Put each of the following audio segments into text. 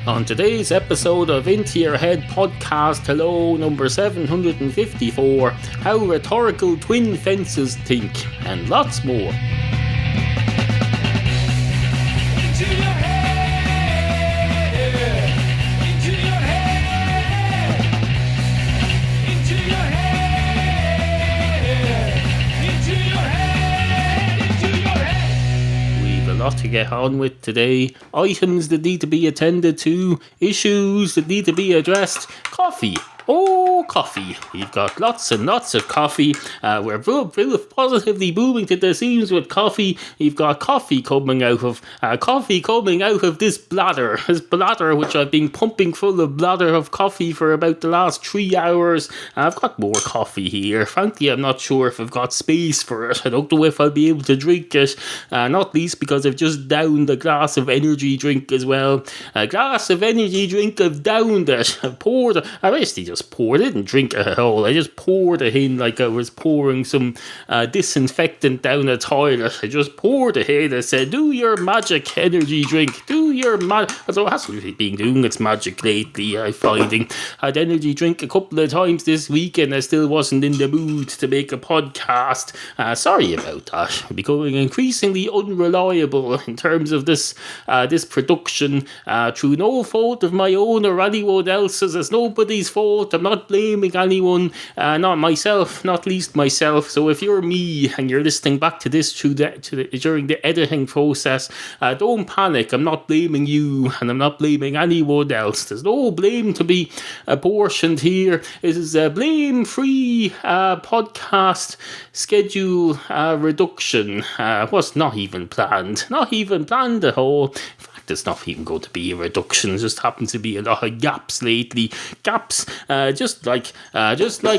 On today's episode of Into Your Head podcast, hello, number 754, how rhetorical twin fences think, and lots more. Into your head, into your head, into your head, into your head, into your head. We've a lot to get on with today. Items that need to be attended to, issues that need to be addressed, coffee. Oh, coffee. We've got lots and lots of coffee. We're positively booming to the seams with coffee. We've got coffee coming out of this bladder. This bladder, which I've been pumping full of bladder of coffee for about the last 3 hours. I've got more coffee here. Frankly, I'm not sure if I've got space for it. I don't know if I'll be able to drink it. Not least because I've just downed a glass of energy drink as well. A glass of energy drink, I've downed it. I've poured it. I basically just poured it and drink it at all. I just poured it in like I was pouring some disinfectant down a toilet. I just poured it in. I said, do your magic energy drink. Do your magic. So it hasn't really been doing its magic lately, I'm finding. I had energy drink a couple of times this week and I still wasn't in the mood to make a podcast. Sorry about that. I'm becoming increasingly unreliable in terms of this production through no fault of my own or anyone else's. It's nobody's fault. I'm not blaming anyone, not myself, not least myself. So if you're me and you're listening back to this during the editing process, don't panic. I'm not blaming you and I'm not blaming anyone else. There's no blame to be apportioned here. It is a blame-free podcast schedule reduction. Was not even planned. Not even planned at all. There's not even going to be a reduction. There just happens to be a lot of gaps lately. Gaps, just like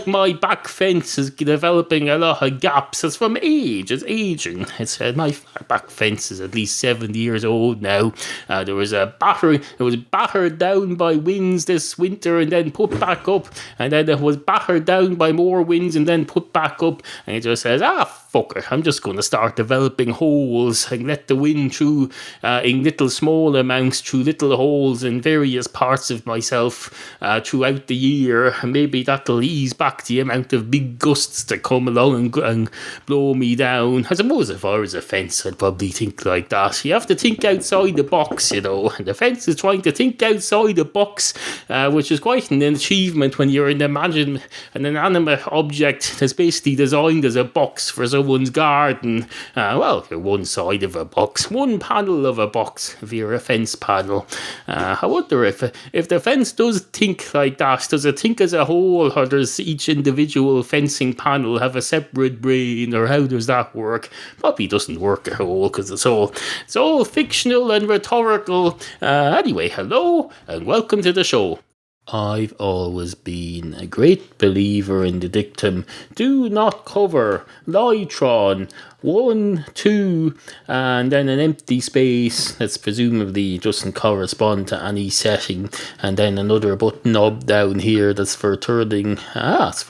my back fence is developing a lot of gaps. It's from age. It's aging. It's my back fence is at least 7 years old now. It was battered down by winds this winter and then put back up, and then it was battered down by more winds and then put back up. And it just says, fuck it. I'm just going to start developing holes and let the wind through in little small amounts through little holes in various parts of myself throughout the year. And maybe that'll ease back the amount of big gusts that come along and blow me down. I suppose if I was a fence, I'd probably think like that. You have to think outside the box, you know. And the fence is trying to think outside the box, which is quite an achievement when you're an inanimate object that's basically designed as a box for someone's garden. You're one side of a box, one panel of a box if you're a fence panel. I wonder if the fence does think like that. Does it think as a whole, or does each individual fencing panel have a separate brain, or how does that work? Probably doesn't work at all because it's all fictional and rhetorical. Anyway, hello and welcome to the show. I've always been a great believer in the dictum, do not cover, Lytron, 1, 2, and then an empty space that's presumably doesn't correspond to any setting, and then another button knob down here that's for turning, it's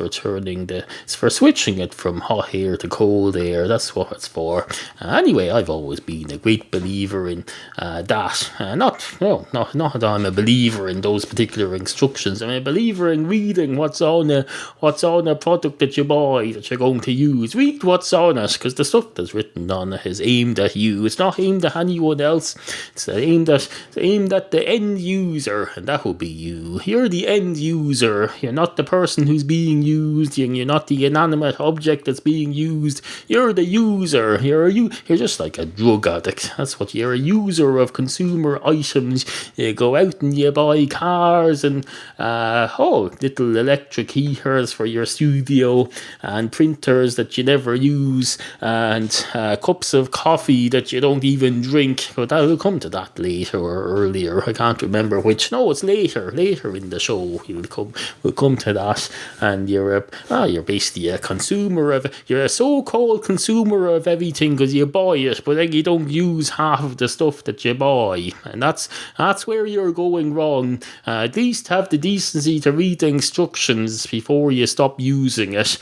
for switching it from hot air to cold air. That's what it's for. Anyway, I've always been a great believer in that. Not that I'm a believer in those particular instructions. I'm a believer in reading what's on a product that you buy that you're going to use. Read what's on it, because the stuff that's written on it is aimed at you. It's not aimed at anyone else. It's aimed at the end user, and that will be you. You're the end user. You're not the person who's being used, and you're not the inanimate object that's being used. You're the user. You're just like a drug addict. That's what you're, a user of consumer items. You go out and you buy cars and little electric heaters for your studio, and printers that you never use, and cups of coffee that you don't even drink. But I'll come to that later or earlier. I can't remember which. No, it's later in the show. We'll come to that. And you're basically a consumer of. You're a so-called consumer of everything because you buy it, but then you don't use half of the stuff that you buy, and that's where you're going wrong. At least have have the decency to read the instructions before you stop using it,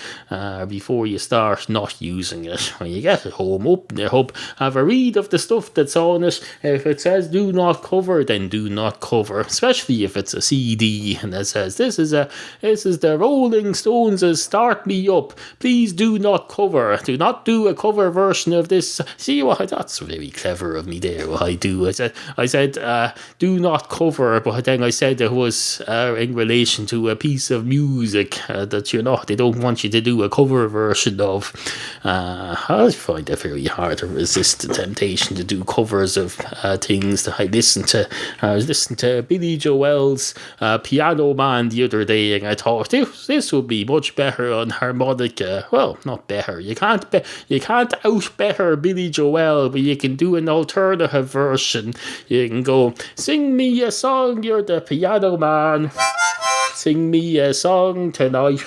before you start not using it. When you get it home, open it up, have a read of the stuff that's on it. If it says do not cover, then do not cover, especially if it's a CD and it says this is the Rolling Stones' Start Me Up. Please do not cover. Do not do a cover version of this. See what? That's very clever of me there. What I do? I said do not cover, but then I said it was in relation to a piece of music that they don't want you to do a cover version of. I find it very hard to resist the temptation to do covers of things that I listened to. I was listening to Billy Joel's Piano Man the other day, and I thought this would be much better on harmonica. Well, not better. You can't out better Billy Joel, but you can do an alternative version. You can go, sing me a song, you're the piano man. Sing me a song tonight.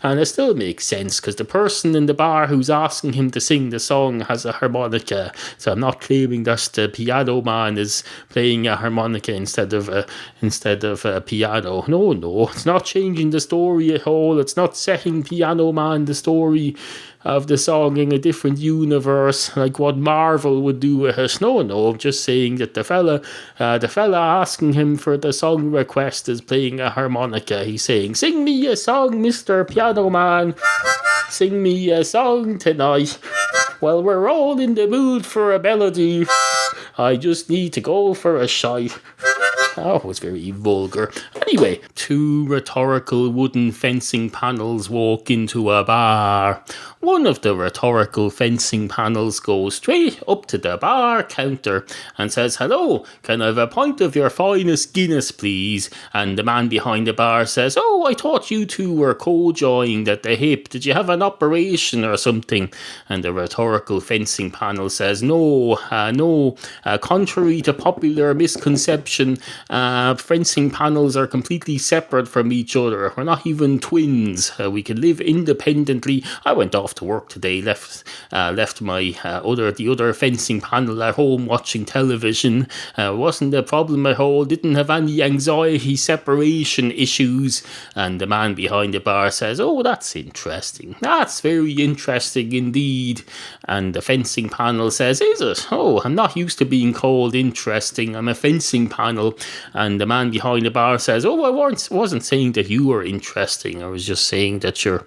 And it still makes sense because the person in the bar who's asking him to sing the song has a harmonica. So I'm not claiming that the piano man is playing a harmonica instead of a piano. No, it's not changing the story at all. It's not setting Piano Man the story of the song in a different universe like what Marvel would do with it. No, I'm just saying that the fella asking him for the song request is playing a harmonica. He's saying, sing me a song, Mr. Piano Man. Sing me a song tonight. Well, we're all in the mood for a melody. I just need to go for a shite. Oh, it was very vulgar. Anyway, two rhetorical wooden fencing panels walk into a bar. One of the rhetorical fencing panels goes straight up to the bar counter and says, hello, can I have a pint of your finest Guinness, please? And the man behind the bar says, oh, I thought you two were co-joined at the hip. Did you have an operation or something? And the rhetorical fencing panel says, no. Contrary to popular misconception, fencing panels are completely separate from each other. We're not even twins. We can live independently. I went off to work today, left my the other fencing panel at home watching television. Wasn't a problem at all. Didn't have any anxiety separation issues. And the man behind the bar says, oh, that's interesting. That's very interesting indeed. And the fencing panel says, is it? Oh, I'm not used to being called interesting. I'm a fencing panel. And the man behind the bar says, oh, I wasn't saying that you were interesting. I was just saying that your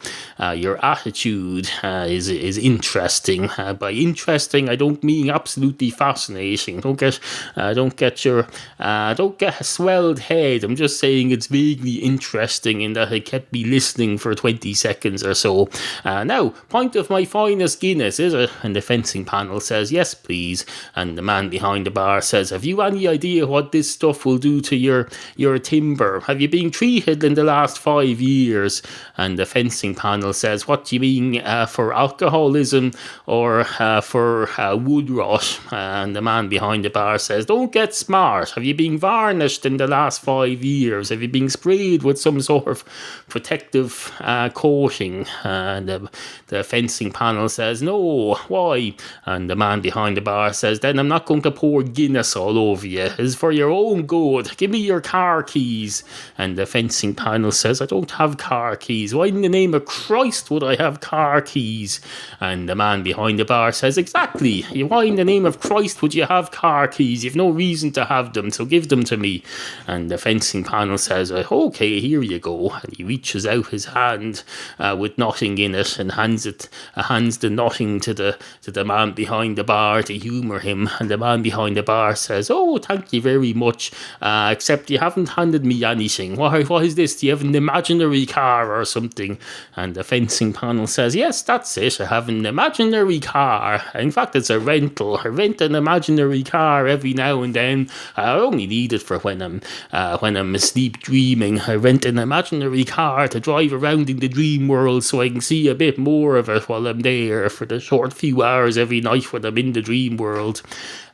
attitude is interesting. By interesting, I don't mean absolutely fascinating. Don't get a swelled head. I'm just saying it's vaguely interesting in that it kept me listening for 20 seconds or so. Now, pint of my finest Guinness, is it? And the fencing panel says, yes, please. And the man behind the bar says, have you any idea what this stuff will do to your timber? Have you been treated in the last 5 years? And the fencing panel says, what do you mean, for alcoholism or for wood rot? And the man behind the bar says, don't get smart. Have you been varnished in the last 5 years? Have you been sprayed with some sort of protective coating? And the fencing panel says, no. Why? And the man behind the bar says, then I'm not going to pour Guinness all over you. It's for your own good. Give me your car keys. And the fencing panel says, I don't have car keys. Why in the name of Christ would I have car keys? And the man behind the bar says, exactly. Why in the name of Christ would you have car keys? You've no reason to have them, so give them to me. And the fencing panel says, okay, here you go. And he reaches out his hand with nothing in it and hands the nothing to the man behind the bar to humour him. And the man behind the bar says, oh, thank you very much, except you haven't handed me anything. What is this? Do you have an imaginary car or something? And the fencing panel says, yes, that's it. I have an imaginary car. In fact, it's a rental. I rent an imaginary car every now and then. I only need it for when I'm asleep dreaming. I rent an imaginary car to drive around in the dream world so I can see a bit more of it while I'm there for the short few hours every night when I'm in the dream world.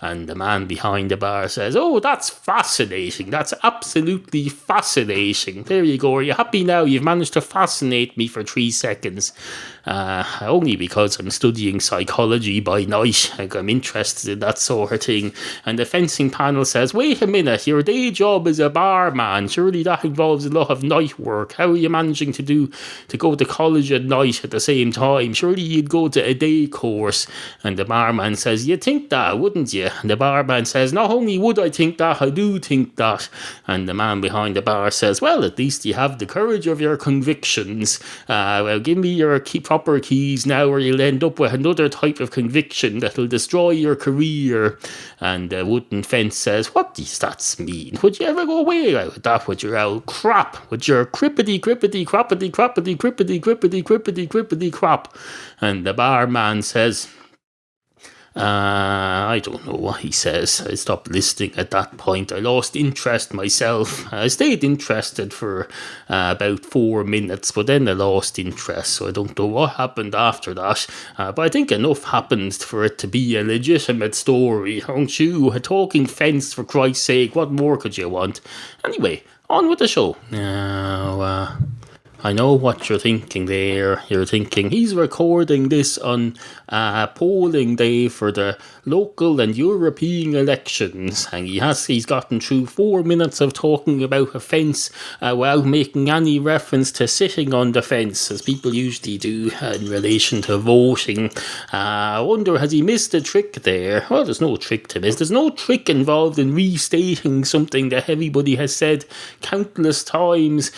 And the man behind the bar says, oh, that's fascinating. fascinating. That's absolutely fascinating. There you go. Are you happy now? You've managed to fascinate me for 3 seconds. Only because I'm studying psychology by night. I'm interested in that sort of thing. And the fencing panel says, wait a minute, your day job is a barman. Surely that involves a lot of night work. How are you managing to go to college at night at the same time? Surely you'd go to a day course. And the barman says, you'd think that, wouldn't you? And the barman says, not only would I think that, I do think that. And the man behind the bar says, well, at least you have the courage of your convictions. Well, give me your proper keys now, or you'll end up with another type of conviction that'll destroy your career. And the wooden fence says, what does that mean? Would you ever go away with that, with your old crap, with your crippity croppity croppity crippity crippity crippity crippity crop? And the barman says, I don't know what he says. I stopped listening at that point. I lost interest myself. I stayed interested for about 4 minutes, but then I lost interest, so I don't know what happened after that. But I think enough happened for it to be a legitimate story, don't you? A talking fence, for Christ's sake. What more could you want? Anyway, on with the show. Now, I know what you're thinking there. You're thinking he's recording this on polling day for the local and European elections, and he's gotten through 4 minutes of talking about a fence without making any reference to sitting on the fence, as people usually do in relation to voting. I wonder, has he missed a trick there? Well, there's no trick to miss. There's no trick involved in restating something that everybody has said countless times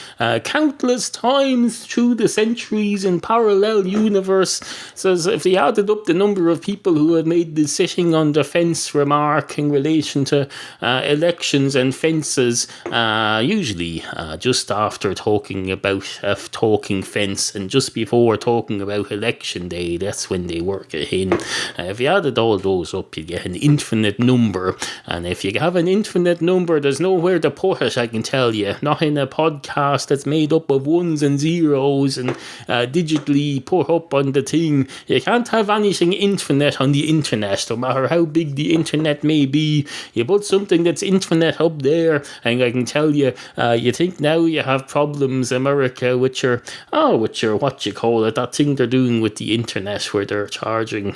through the centuries in parallel universe. So if he added up the number of people who have made the sitting on the fence remark in relation to elections and fences, usually just after talking about talking fence and just before talking about election day, that's when they work it in. If you added all those up, you get an infinite number, and if you have an infinite number, there's nowhere to put it, I can tell you. Not in a podcast that's made up of ones and zeros and digitally put up on the thing. You can't have anything infinite on the internet, no matter how big the internet may be. You put something that's infinite up there, and I can tell you, you think now you have problems, America, with your what you call it, that thing they're doing with the internet, where they're charging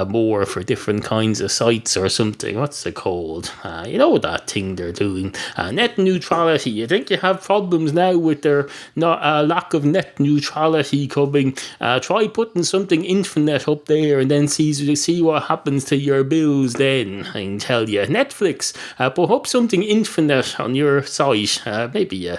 more for different kinds of sites or something. What's it called? You know that thing they're doing. Net neutrality. You think you have problems now with their lack of net neutrality coming. Try putting something infinite up there and then see what happens to your bills then. I can tell you. Netflix, put up something infinite on your site. Maybe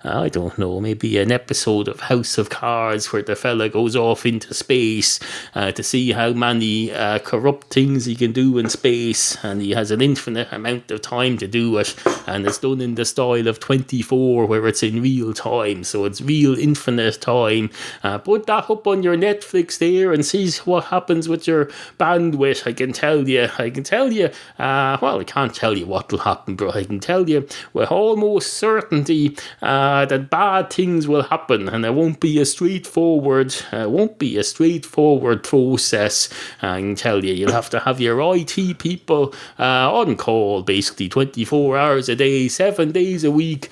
I don't know, maybe an episode of House of Cards where the fella goes off into space to see how many corrupt things he can do in space, and he has an infinite amount of time to do it, and it's done in the style of 24 where it's in real time, so it's real infinite time. Put that up on your Netflix there and see what happens with your bandwidth. I can tell you, well, I can't tell you what will happen, but I can tell you with almost certainty that bad things will happen, and it won't be a straightforward process. I can tell you, you'll have to have your IT people on call basically 24 hours a day, 7 days a week,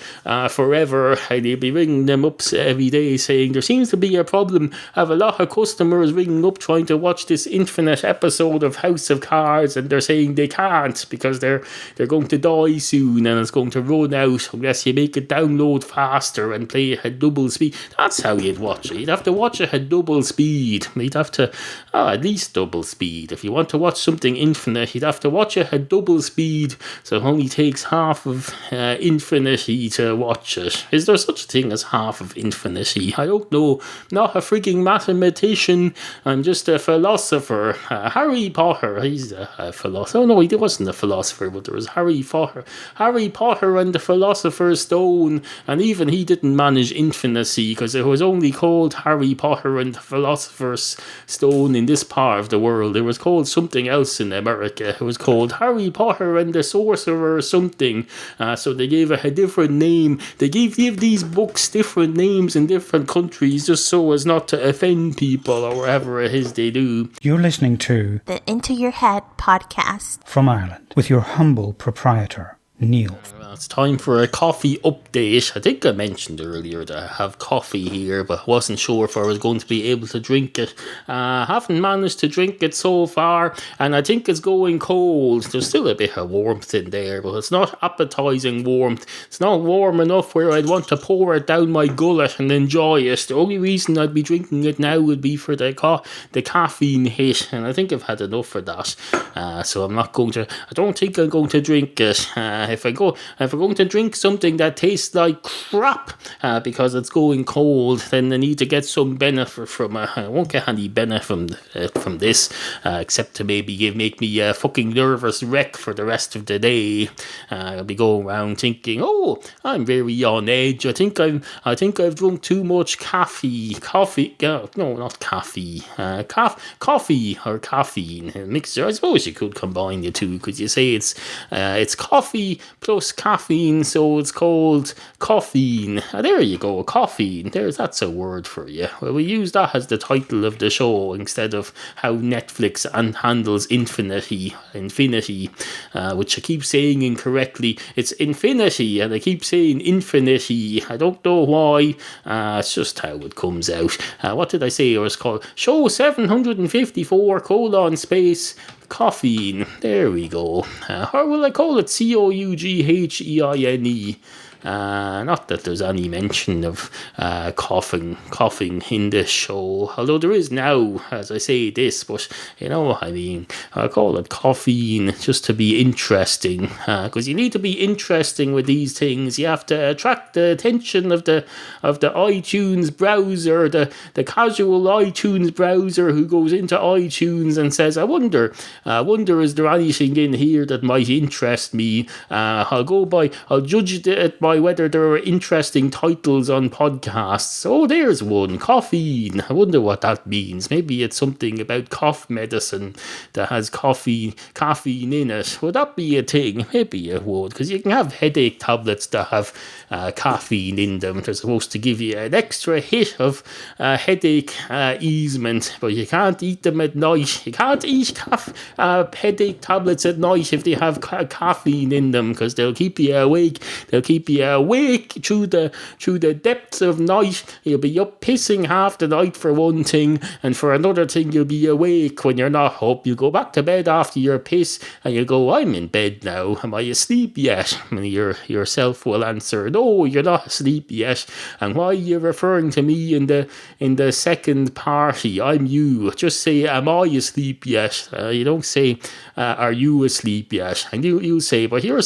forever, and you'll be ringing them up every day saying there seems to be a problem. I have a lot of customers ringing up trying to watch this infinite episode of House of Cards, and they're saying they can't because they're going to die soon and it's going to run out unless you make it download faster and play it at double speed. That's how you'd watch it. You'd have to watch it at double speed. You'd have to at least double speed. If you want to watch something infinite, you'd have to watch it at double speed, so it only takes half of infinity to watch it. Is there such a thing as half of infinity? I don't know. Not a freaking mathematician. I'm just a philosopher. Harry Potter, he's a philosopher. Oh no, he wasn't a philosopher, but there was Harry Potter and the Philosopher's Stone, and even he didn't manage infinity because it was only called Harry Potter and the Philosopher's Stone in this part of the world. It was called something else in America. It was called Harry Potter and the Sorcerer or something. So they gave it a different name. They gave these books different names in different countries just so as not to offend people or whatever it is they do. You're listening to the Into Your Head podcast from Ireland with your humble proprietor, Neal. It's time for a coffee update. I think I mentioned earlier that I have coffee here, but I wasn't sure if I was going to be able to drink it. I haven't managed to drink it so far, and I think it's going cold. There's still a bit of warmth in there, but it's not appetizing warmth. It's not warm enough where I'd want to pour it down my gullet and enjoy it. The only reason I'd be drinking it now would be for the caffeine hit, and I think I've had enough of that. So I'm not going to. I don't think I'm going to drink it. If we're going to drink something that tastes like crap because it's going cold, then I need to get some benefit from it. I won't get any benefit from this, except to maybe make me a fucking nervous wreck for the rest of the day. I'll be going around thinking, oh, I'm very on edge. I think I've drunk too much coffee. No, not coffee. Coffee or caffeine mixture. I suppose you could combine the two because you say it's coffee plus caffeine, so it's called caffeine. There you go, caffeine. That's a word for you. Well, we use that as the title of the show instead of how Netflix handles infinity, which I keep saying incorrectly. It's infinity, and I keep saying infinity. I don't know why. It's just how it comes out. What did I say? It was called Show 754 : caffeine. There we go. Or will I call it COUGHEINE? Not that there's any mention of coughing in this show, although there is now as I say this, but you know what I mean. I call it caffeine just to be interesting, because you need to be interesting with these things. You have to attract the attention of the iTunes browser, the casual iTunes browser who goes into iTunes and says, I wonder is there anything in here that might interest me. I'll judge it by whether there are interesting titles on podcasts. Oh, there's one, caffeine. I wonder what that means. Maybe it's something about cough medicine that has caffeine in it. Would that be a thing? Maybe it would, because you can have headache tablets that have caffeine in them. They're supposed to give you an extra hit of headache easement, but you can't eat them at night. You can't eat headache tablets at night if they have caffeine in them, because they'll keep you awake. They'll keep you awake through the depths of night. You'll be up pissing half the night for one thing, and for another thing you'll be awake when you're not up. You go back to bed after your piss and you go, I'm in bed now. Am I asleep yet? And yourself will answer, no, you're not asleep yet. And why are you referring to me in the second party? I'm you. Just say, am I asleep yet? You don't say, are you asleep yet? And you say, but you're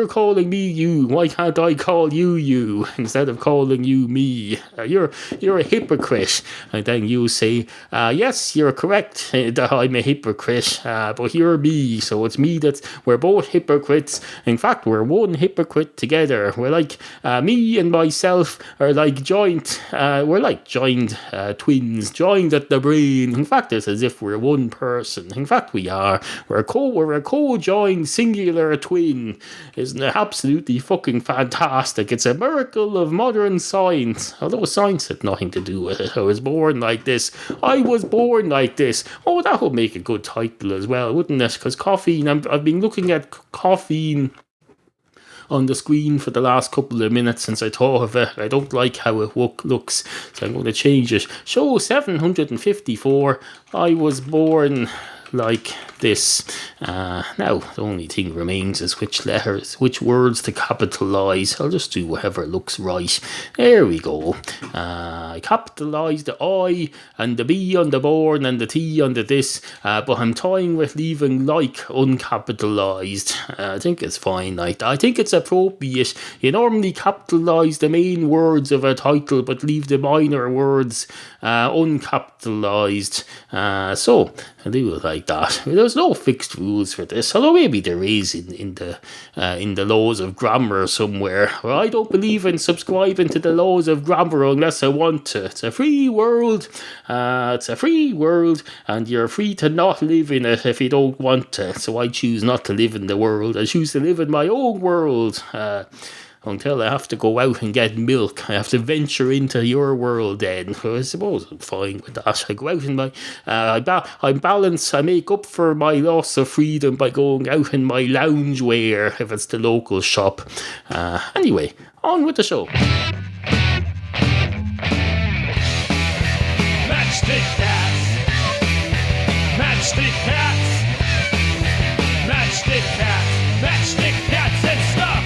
calling me you. Why can't I call you instead of calling you me? You're a hypocrite. And then you say, yes, you're correct that I'm a hypocrite, but you're me, so it's me we're both hypocrites. In fact, we're one hypocrite together. We're like, me and myself are like we're like joined twins, joined at the brain. In fact, it's as if we're one person. In fact, we are. We're a co-joined singular twin. Isn't it absolutely fucking fantastic? It's a miracle of modern science. Although science had nothing to do with it. I was born like this. Oh, that would make a good title as well, wouldn't it? Because caffeine, I've been looking at caffeine on the screen for the last couple of minutes since I thought of it. I don't like how it looks, so I'm going to change it. Show 754. I was born like this. Now the only thing remains is which words to capitalize. I'll just do whatever looks right. There we go. I capitalized the I and the B on the born and the T on the this, but I'm toying with leaving like uncapitalized. I think it's fine like that. I think it's appropriate. You normally capitalize the main words of a title but leave the minor words uncapitalized. So I'll do it like that. There's no fixed rules for this, although maybe there is in the laws of grammar somewhere. Well, I don't believe in subscribing to the laws of grammar unless I want to. It's a free world. And you're free to not live in it if you don't want to. So I choose not to live in the world. I choose to live in my own world. until I have to go out and get milk. I have to venture into your world then. I suppose I'm fine with that. I go out in my, I balance, I make up for my loss of freedom by going out in my loungewear if it's the local shop. Anyway, on with the show. Matchstick cats. Matchstick cats. Matchstick cats. Matchstick cats and stuff.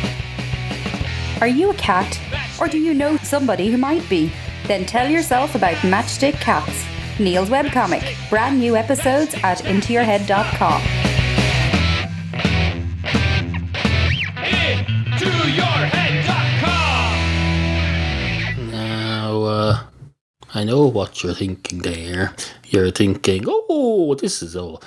Are you a cat? Or do you know somebody who might be? Then tell yourself about Matchstick Cats, Neal's webcomic. Brand new episodes at intoyourhead.com. Intoyourhead.com. Now, I know what you're thinking there. You're thinking, oh, this is all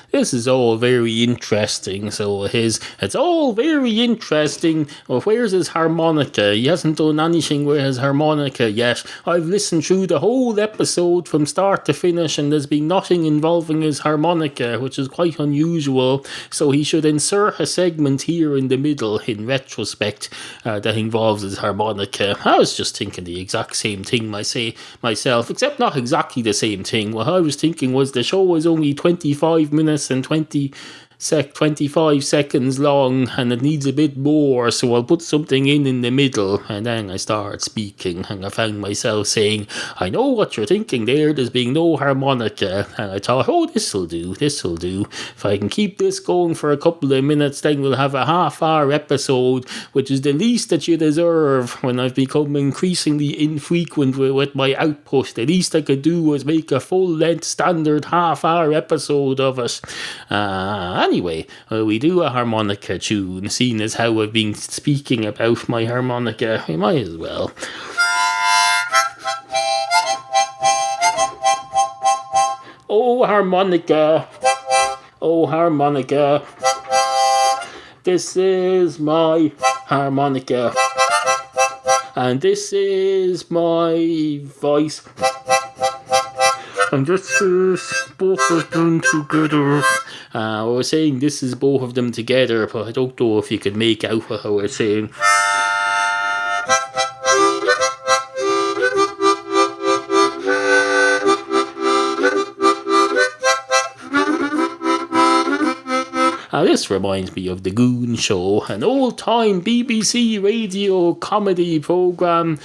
very interesting. So it's all very interesting. Well, where's his harmonica? He hasn't done anything with his harmonica yet. I've listened through the whole episode from start to finish, and there's been nothing involving his harmonica, which is quite unusual. So he should insert a segment here in the middle, in retrospect, that involves his harmonica. I was just thinking the exact same thing myself, except not exactly the same thing. What I was thinking was the show was only 25 minutes and 25 seconds long, and it needs a bit more, so I'll put something in the middle. And then I started speaking, and I found myself saying, I know what you're thinking there's being no harmonica. And I thought, oh, this'll do. If I can keep this going for a couple of minutes, then we'll have a half-hour episode, which is the least that you deserve. When I've become increasingly infrequent with my output, the least I could do was make a full-length standard half-hour episode of it. Anyway, we do a harmonica tune, seeing as how I've been speaking about my harmonica. We might as well. Oh, harmonica. Oh, harmonica. This is my harmonica. And this is my voice. And this is both of them together. I was saying this is both of them together, but I don't know if you could make out what I was saying. This reminds me of the Goon Show, an old-time BBC radio comedy programme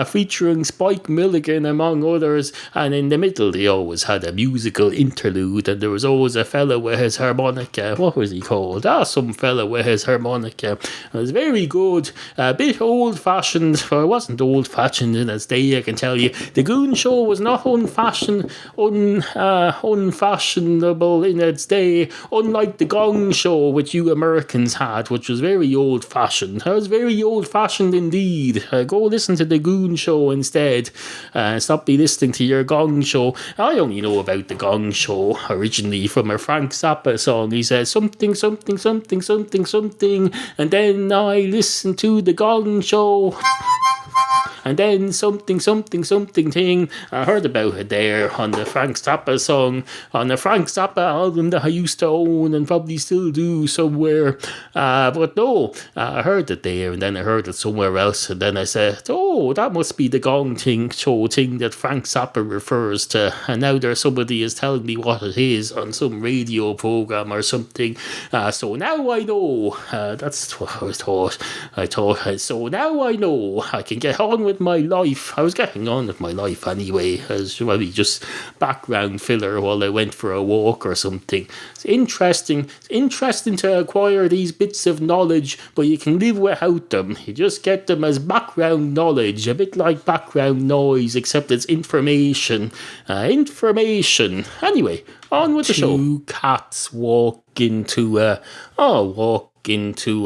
featuring Spike Milligan among others, and in the middle they always had a musical interlude, and there was always a fella with his harmonica. What was he called? Some fella with his harmonica. It was very good, a bit old-fashioned, but it wasn't old-fashioned in its day, I can tell you. The Goon Show was not unfashionable in its day, unlike the Gong Show which you Americans had, which was very old-fashioned. It was very old-fashioned indeed. Go listen to the Goon Show instead. Stop be listening to your Gong Show. I only know about the Gong Show originally from a Frank Zappa song. He says something, something, something, something, something, and then I listen to the Gong Show. And then something, something, something thing. I heard about it there on the Frank Zappa song, on the Frank Zappa album that I used to own and probably still do somewhere. But no, I heard it there, and then I heard it somewhere else, and then I said, oh, that must be the Gong Show thing that Frank Zappa refers to. And now there's somebody is telling me what it is on some radio program or something. So now I know. That's what I thought. So now I know. I can get on with my life. I was getting on with my life anyway, as maybe just background filler while I went for a walk or something. It's interesting to acquire these bits of knowledge, but you can live without them. You just get them as background knowledge, a bit like background noise, except it's information. Anyway, on with the show. Two cats walk into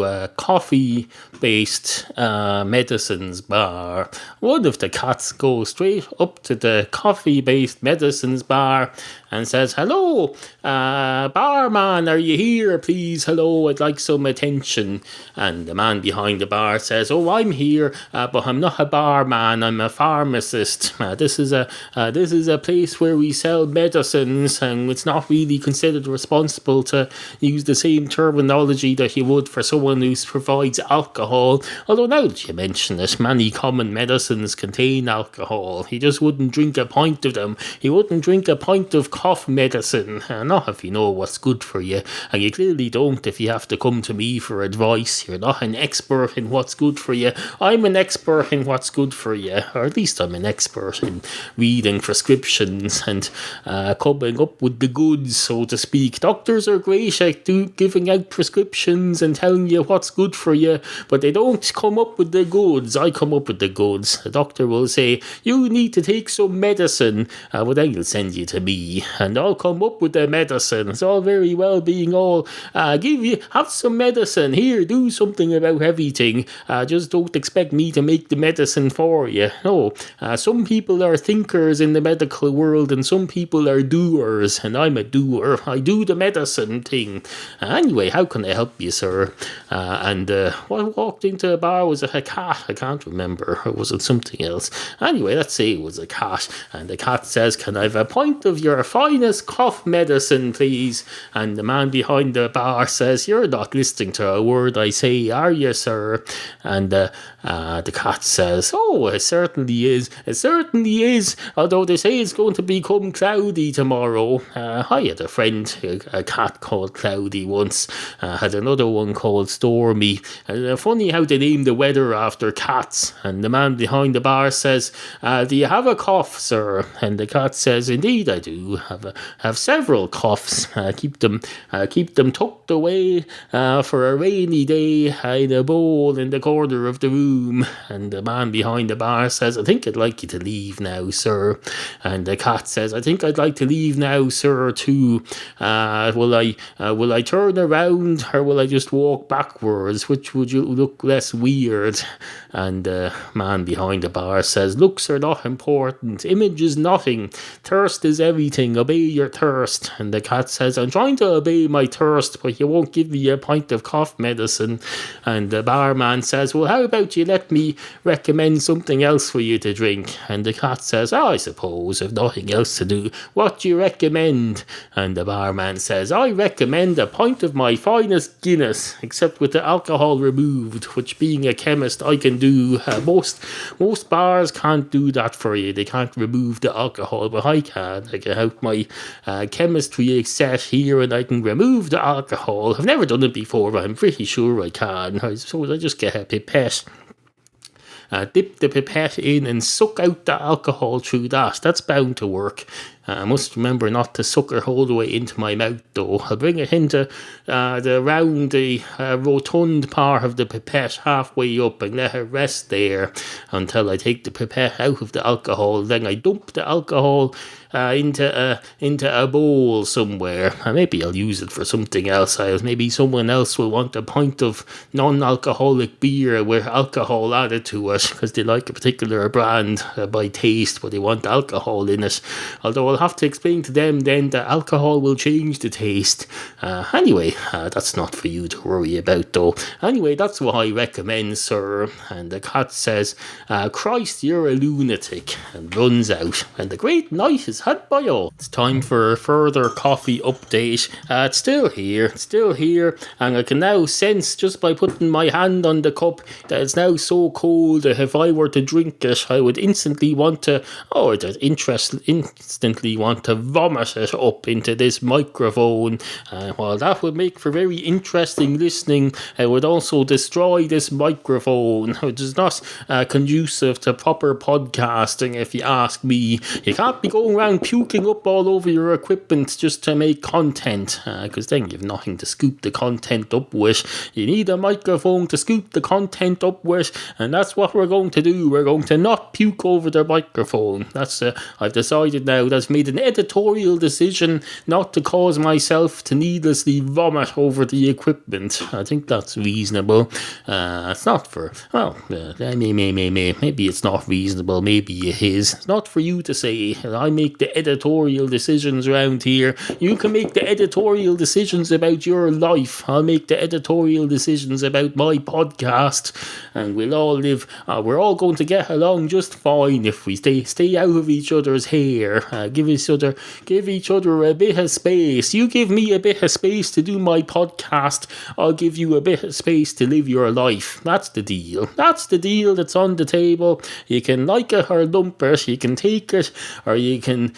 a coffee-based medicines bar. One of the cats goes straight up to the coffee-based medicines bar and says, "Hello, barman, are you here? Please, hello, I'd like some attention." And the man behind the bar says, "Oh, I'm here, but I'm not a barman, I'm a pharmacist. This is a place where we sell medicines, and it's not really considered responsible to use the same terminology that you would for someone who provides alcohol. Although now that you mention it, many common medicines contain alcohol. He just wouldn't drink a pint of them. He wouldn't drink a pint of cough medicine. Not if you know what's good for you. And you clearly don't if you have to come to me for advice. You're not an expert in what's good for you. I'm an expert in what's good for you. Or at least I'm an expert in reading prescriptions and coming up with the goods, so to speak. Doctors are great at giving out prescriptions and telling you what's good for you, but they don't come up with the goods. I come up with the goods. The doctor will say, you need to take some medicine, but then he'll send you to me, and I'll come up with the medicine. It's all very well being all, have some medicine, here, do something about everything. Just don't expect me to make the medicine for you. No, some people are thinkers in the medical world, and some people are doers, and I'm a doer. I do the medicine thing. Anyway, how can I help you, sir? And what walked into a bar? Was it a cat? I can't remember. Or was it something else? Anyway, let's say it was a cat. And the cat says, can I have a pint of your finest cough medicine, please? And the man behind the bar says, you're not listening to a word I say, are you, sir? And the cat says, oh, it certainly is. It certainly is. Although they say it's going to become cloudy tomorrow. I had a friend, a cat called Cloudy once. Had another one called Stormy. Funny how they name the weather after cats. And the man behind the bar says, do you have a cough, sir? And the cat says, indeed I do. Have several coughs. Keep them tucked away for a rainy day in a bowl in the corner of the room. And the man behind the bar says, I think I'd like you to leave now, sir. And the cat says, I think I'd like to leave now, sir, too. Will I turn around, or will I just walk backwards? Which would you look less weird? And the man behind the bar says, looks are not important. Image is nothing. Thirst is everything. Obey your thirst. And the cat says, I'm trying to obey my thirst, but you won't give me a pint of cough medicine. And the barman says, well, how about you let me recommend something else for you to drink? And the cat says, I suppose, if nothing else to do, what do you recommend? And the barman says, I recommend a pint of my finest Guinness, except with the alcohol removed, which being a chemist I can do. Most bars can't do that for you. They can't remove the alcohol, but I can. I can have my chemistry set here and I can remove the alcohol. I've never done it before, but I'm pretty sure I can. I suppose I just get a pipette. Dip the pipette in and suck out the alcohol through that. That's bound to work. I must remember not to suck it all the way into my mouth, though. I'll bring it into the rotund part of the pipette halfway up and let it rest there until I take the pipette out of the alcohol. Then I dump the alcohol into a bowl somewhere. Maybe I'll use it for something else. Maybe someone else will want a pint of non-alcoholic beer with alcohol added to it because they like a particular brand by taste, but they want alcohol in it. Although I'll have to explain to them then that alcohol will change the taste. Anyway, that's not for you to worry about, though. Anyway, that's what I recommend, sir. And the cat says, Christ, you're a lunatic, and runs out. And the great night is had by all. It's time for a further coffee update. It's still here, and I can now sense just by putting my hand on the cup that it's now so cold that if I were to drink it, I would instantly want to vomit it up into this microphone. While that would make for very interesting listening, it would also destroy this microphone, which is not conducive to proper podcasting, if you ask me. You can't be going around puking up all over your equipment just to make content, because then you've nothing to scoop the content up with. You need a microphone to scoop the content up with, and that's what we're going to do. We're going to not puke over the microphone. That's I've decided now that's made an editorial decision not to cause myself to needlessly vomit over the equipment. I think that's reasonable. It's not for, well, maybe it's not reasonable, maybe it is. It's not for you to say. I make the editorial decisions around here. You can make the editorial decisions about your life. I'll make the editorial decisions about my podcast, and we'll all live, we're all going to get along just fine if we stay out of each other's hair. Give each other a bit of space. You give me a bit of space to do my podcast, I'll give you a bit of space to live your life. That's the deal. That's the deal that's on the table. You can like it or lump it. You can take it, or you can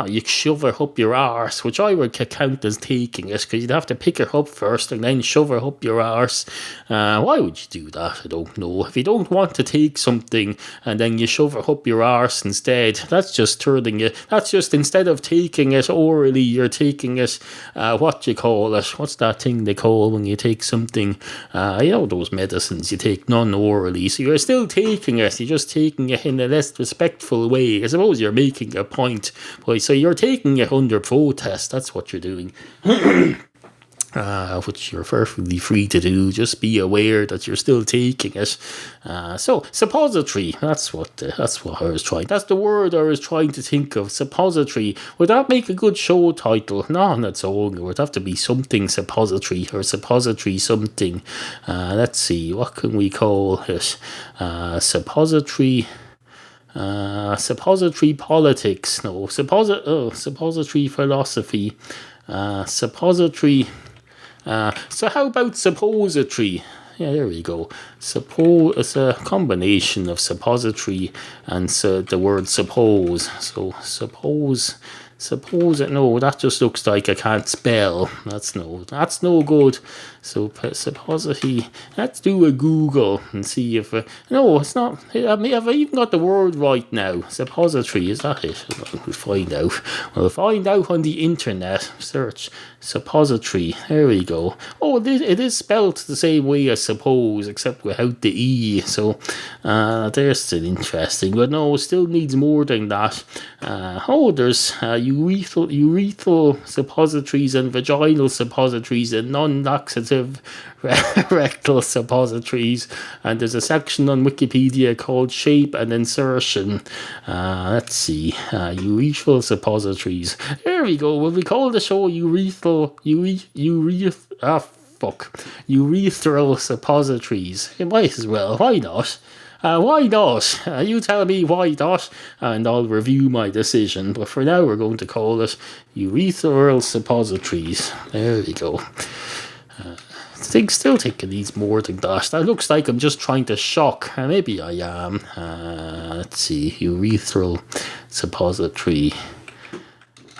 you shove it up your arse, which I would count as taking it, because you'd have to pick it up first and then shove it up your arse. Why would you do that? I don't know. If you don't want to take something and then you shove it up your arse instead, that's just turning it. That's just, instead of taking it orally, you're taking it, what do you call it? What's that thing they call when you take something, those medicines you take non-orally. So you're still taking it, you're just taking it in a less respectful way. I suppose you're making a point. So you're taking it under protest, that's what you're doing. Which you're perfectly free to do. Just be aware that you're still taking it. So suppository. That's what I was trying. That's the word I was trying to think of. Suppository. Would that make a good show title? No, not so. It would have to be something suppository, or suppository something. Let's see. What can we call it? Suppository. Suppository politics. No. Suppository philosophy. Suppository. So how about suppository? Yeah, there we go. It's a combination of suppository and the word suppose. So suppose. No, that just looks like I can't spell. That's no good. So suppository. Let's do a Google and see if no, it's not. Have I even got the word right now? Suppository, is that it? We'll find out. We'll find out on the internet. Search suppository. There we go. Oh, it is spelt the same way as suppose, except without the E. So there's still interesting, but no, it still needs more than that. There's urethral suppositories and vaginal suppositories and non-laxative rectal suppositories, and there's a section on Wikipedia called shape and insertion. Let's see, urethral suppositories. There we go. Will we call the show urethral suppositories? It might as well. Why not? Why not? You tell me why not, and I'll review my decision. But for now, we're going to call it urethral suppositories. There we go. Still think it needs more than that. That looks like I'm just trying to shock. Maybe I am. Let's see. Urethral suppository.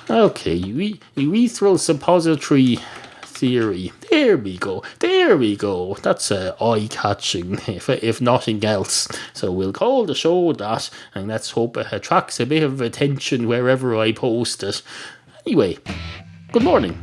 Okay, urethral suppository theory. There we go. That's eye-catching, if nothing else. So we'll call the show that, and let's hope it attracts a bit of attention wherever I post it. Anyway, good morning.